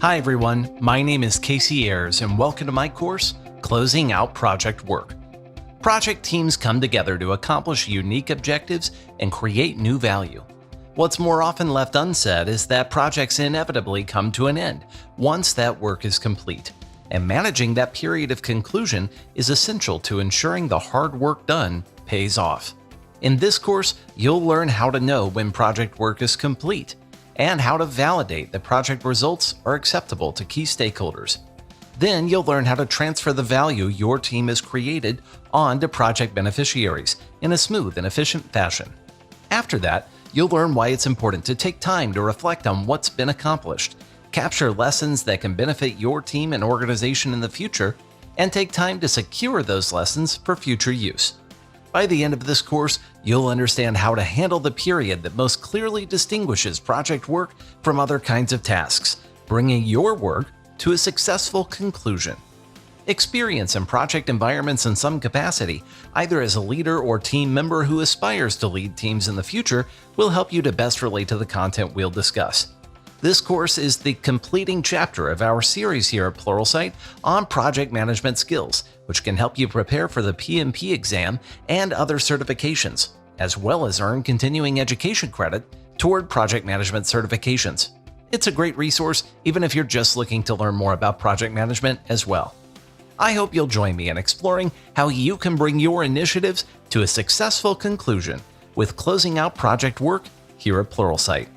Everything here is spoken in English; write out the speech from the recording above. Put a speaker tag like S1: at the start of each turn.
S1: Hi everyone, my name is Casey Ayers and welcome to my course, Closing Out Project Work. Project teams come together to accomplish unique objectives and create new value. What's more often left unsaid is that projects inevitably come to an end once that work is complete, and managing that period of conclusion is essential to ensuring the hard work done pays off. In this course, you'll learn how to know when project work is complete, and how to validate that project results are acceptable to key stakeholders. Then you'll learn how to transfer the value your team has created onto project beneficiaries in a smooth and efficient fashion. After that, you'll learn why it's important to take time to reflect on what's been accomplished, capture lessons that can benefit your team and organization in the future, and take time to secure those lessons for future use. By the end of this course, you'll understand how to handle the period that most clearly distinguishes project work from other kinds of tasks, bringing your work to a successful conclusion. Experience in project environments in some capacity, either as a leader or team member who aspires to lead teams in the future, will help you to best relate to the content we'll discuss. This course is the completing chapter of our series here at Pluralsight on project management skills, which can help you prepare for the PMP exam and other certifications, as well as earn continuing education credit toward project management certifications. It's a great resource even if you're just looking to learn more about project management as well. I hope you'll join me in exploring how you can bring your initiatives to a successful conclusion with closing out project work here at Pluralsight.